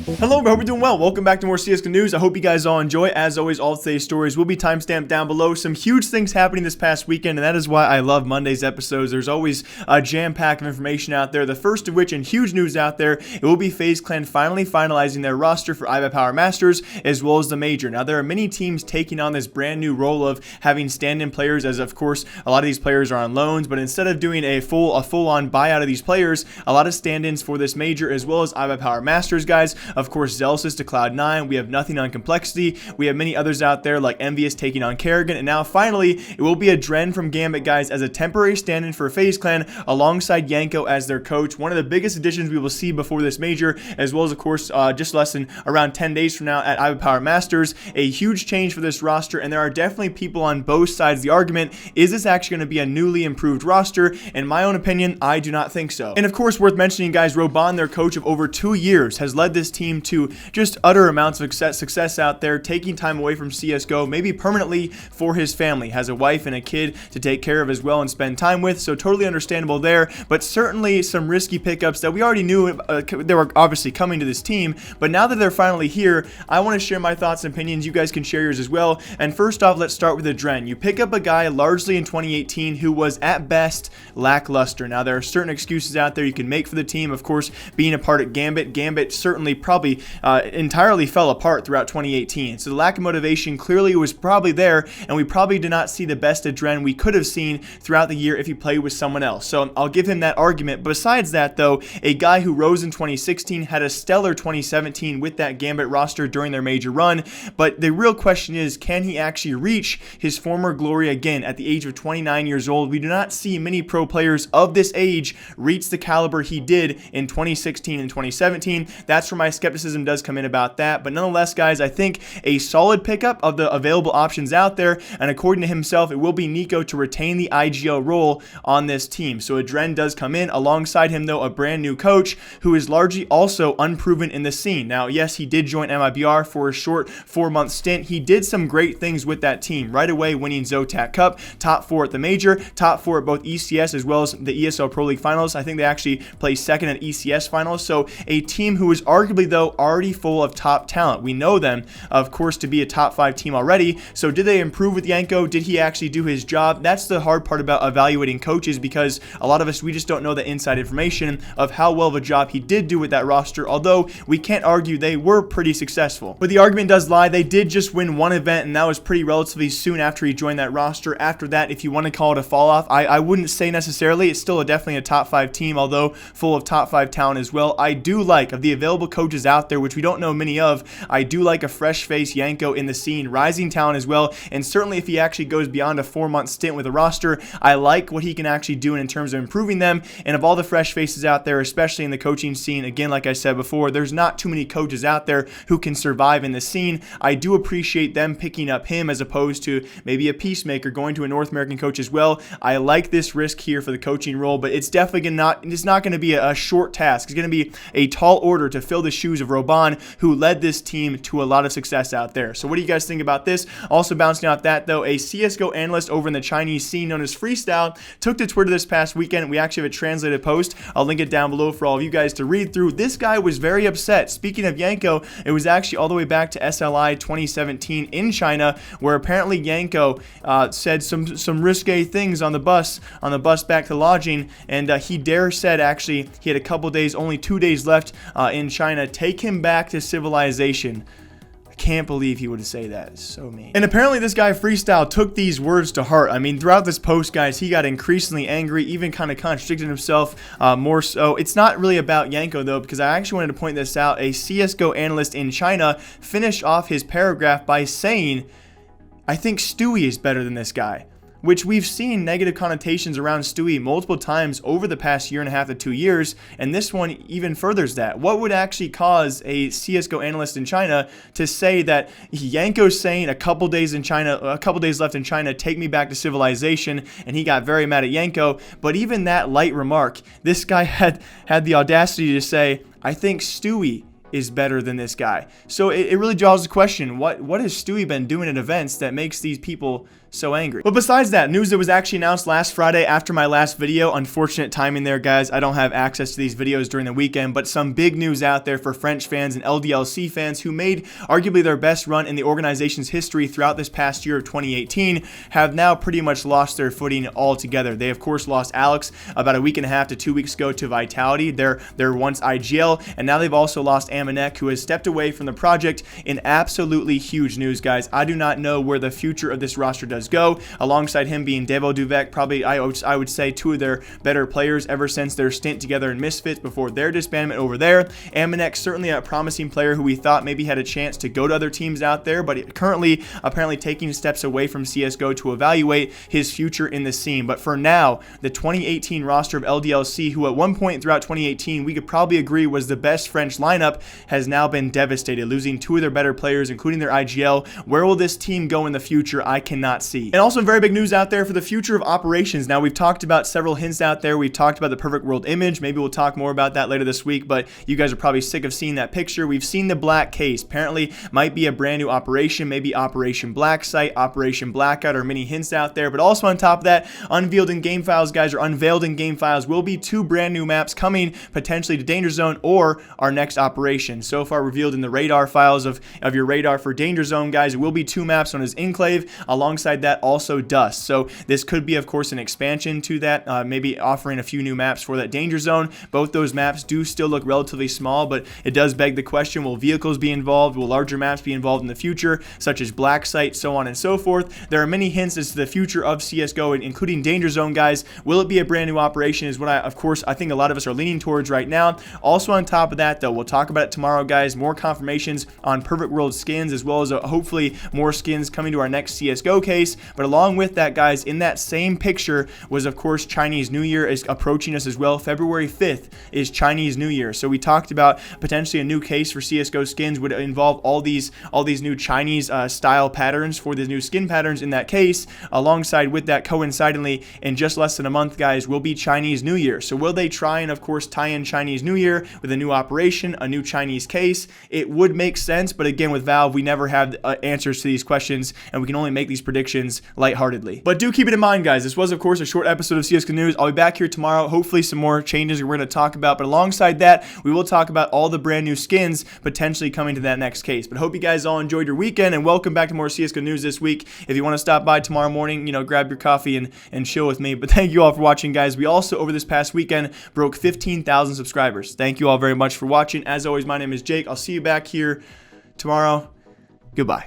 Hello, I hope you're doing well. Welcome back to more CSGO news. I hope you guys all enjoy. As always, all of today's stories will be timestamped down below. Some huge things happening this past weekend, and that is why I love Monday's episodes. There's always a jam-pack of information out there. The first of which, and huge news out there, it will be FaZe Clan finally finalizing their roster for iBuyPower Masters, as well as the Major. Now, there are many teams taking on this brand new role of having stand-in players, as of course, a lot of these players are on loans, but instead of doing a full-on buyout of these players, a lot of stand-ins for this Major, as well as iBuyPower Masters, guys. Of course, Zealous to Cloud9. We have Nothing on Complexity. We have many others out there like Envious taking on Kerrigan. And now finally, it will be AdreN from Gambit, guys, as a temporary stand-in for FaZe Clan alongside yNK as their coach. One of the biggest additions we will see before this Major, as well as, of course, just less than around 10 days from now at iBuyPower Masters. A huge change for this roster, and there are definitely people on both sides of the argument. Is this actually going to be a newly improved roster? In my own opinion, I do not think so. And of course, worth mentioning, guys, Robon, their coach of over 2 years, has led this team to just utter amounts of success out there, taking time away from CSGO, maybe permanently for his family. Has a wife and a kid to take care of as well and spend time with, so totally understandable there, but certainly some risky pickups that we already knew they were obviously coming to this team, but now that they're finally here, I want to share my thoughts and opinions. You guys can share yours as well. And first off, let's start with AdreN. You pick up a guy largely in 2018 who was at best lackluster. Now, there are certain excuses out there you can make for the team. Of course, being a part of Gambit certainly probably entirely fell apart throughout 2018. So the lack of motivation clearly was probably there, and we probably did not see the best AdreN we could have seen throughout the year if he played with someone else. So I'll give him that argument. Besides that, though, a guy who rose in 2016 had a stellar 2017 with that Gambit roster during their Major run. But the real question is, can he actually reach his former glory again at the age of 29 years old? We do not see many pro players of this age reach the caliber he did in 2016 and 2017. That's where my skepticism does come in about that. But nonetheless, guys, I think a solid pickup of the available options out there, and according to himself, it will be Nico to retain the IGL role on this team. So AdreN does come in alongside him, though, a brand new coach who is largely also unproven in the scene. Now, yes, he did join MIBR for a short 4-month stint. He did some great things with that team right away, winning Zotac Cup, top 4 at the Major, top 4 at both ECS as well as the ESL Pro League Finals. I think they actually placed second at ECS Finals. So a team who is arguably, though, already full of top talent. We know them, of course, to be a top 5 team already. So did they improve with yNK? Did he actually do his job? That's the hard part about evaluating coaches, because a lot of us, we just don't know the inside information of how well of a job he did do with that roster, although we can't argue they were pretty successful. But the argument does lie. They did just win one event, and that was pretty relatively soon after he joined that roster. After that, if you want to call it a fall off, I wouldn't say necessarily. It's still definitely a top 5 team, although full of top 5 talent as well. I do like, of the available coaches out there, which we don't know many of, I do like a fresh face yNK in the scene, rising talent as well, and certainly if he actually goes beyond a 4-month stint with a roster, I like what he can actually do in terms of improving them. And of all the fresh faces out there, especially in the coaching scene, again, like I said before, there's not too many coaches out there who can survive in the scene. I do appreciate them picking up him as opposed to maybe a Peacemaker going to a North American coach as well. I like this risk here for the coaching role, but it's definitely not going to be a short task. It's going to be a tall order to fill the shoes of Robon, who led this team to a lot of success out there. So what do you guys think about this? Also bouncing out that, though, a CSGO analyst over in the Chinese scene known as Freestyle took to Twitter this past weekend. We actually have a translated post. I'll link it down below for all of you guys to read through. This guy was very upset. Speaking of yNK, it was actually all the way back to SLI 2017 in China, where apparently yNK said some risque things on the bus back to lodging, and he said actually he had a couple days, only 2 days left in China. Take him back to civilization. I can't believe he would say that. It's so mean. And apparently this guy Freestyle took these words to heart. I mean, throughout this post, guys, he got increasingly angry, even kind of contradicted himself more so. It's not really about yNK, though, because I actually wanted to point this out. A CSGO analyst in China finished off his paragraph by saying, I think Stewie is better than this guy, which we've seen negative connotations around Stewie multiple times over the past 1.5 to 2 years, and this one even furthers that. What would actually cause a CSGO analyst in China to say that yNK's saying a couple days left in China, take me back to civilization, and he got very mad at yNK? But even that light remark, this guy had the audacity to say, I think Stewie is better than this guy. So it really draws the question, what has Stewie been doing at events that makes these people so angry. But besides that, news that was actually announced last Friday after my last video. Unfortunate timing there, guys. I don't have access to these videos during the weekend, but some big news out there for French fans and LDLC fans who made arguably their best run in the organization's history throughout this past year of 2018 have now pretty much lost their footing altogether. They, of course, lost Alex about a week and a half to 2 weeks ago to Vitality, their once IGL, and now they've also lost Amanek, who has stepped away from the project in absolutely huge news, guys. I do not know where the future of this roster does go. Alongside him being Devo Duvek, probably I would say two of their better players ever since their stint together in Misfits before their disbandment over there. Amanek, certainly a promising player who we thought maybe had a chance to go to other teams out there, but currently apparently taking steps away from CSGO to evaluate his future in the scene. But for now, the 2018 roster of LDLC, who at one point throughout 2018 we could probably agree was the best French lineup, has now been devastated, losing two of their better players, including their IGL. Where will this team go in the future? I cannot see. And also very big news out there for the future of operations. Now, we've talked about several hints out there. We've talked about the perfect world image. Maybe we'll talk more about that later this week, but you guys are probably sick of seeing that picture. We've seen the black case. Apparently might be a brand new operation, maybe Operation Black Site, Operation Blackout, or many hints out there. But also on top of that, unveiled in game files, guys, or unveiled in game files will be two brand new maps coming potentially to Danger Zone or our next operation. So far revealed in the radar files of your radar for Danger Zone, guys, it will be two maps known as Enclave. Alongside that, also Dust. So this could be, of course, an expansion to that, maybe offering a few new maps for that Danger Zone. Both those maps do still look relatively small, but it does beg the question, will vehicles be involved? Will larger maps be involved in the future, such as Black Site, so on and so forth? There are many hints as to the future of CSGO, including Danger Zone, guys. Will it be a brand new operation is what I think a lot of us are leaning towards right now. Also on top of that, though, we'll talk about it tomorrow, guys. More confirmations on Perfect World skins, as well as hopefully more skins coming to our next CSGO case. But along with that, guys, in that same picture was, of course, Chinese New Year is approaching us as well. February 5th is Chinese New Year. So we talked about potentially a new case for CSGO skins would involve all these new Chinese style patterns for the new skin patterns in that case. Alongside with that, coincidentally, in just less than a month, guys, will be Chinese New Year. So will they try and, of course, tie in Chinese New Year with a new operation, a new Chinese case? It would make sense, but again, with Valve, we never have answers to these questions, and we can only make these predictions lightheartedly. But do keep it in mind, guys, this was, of course, a short episode of CSGO News. I'll be back here tomorrow. Hopefully some more changes we're going to talk about, but alongside that, we will talk about all the brand new skins potentially coming to that next case. But hope you guys all enjoyed your weekend, and welcome back to more CSGO News this week. If you want to stop by tomorrow morning, grab your coffee and chill with me. But thank you all for watching, guys. We also, over this past weekend, broke 15,000 subscribers. Thank you all very much for watching. As always, my name is Jake. I'll see you back here tomorrow. Goodbye.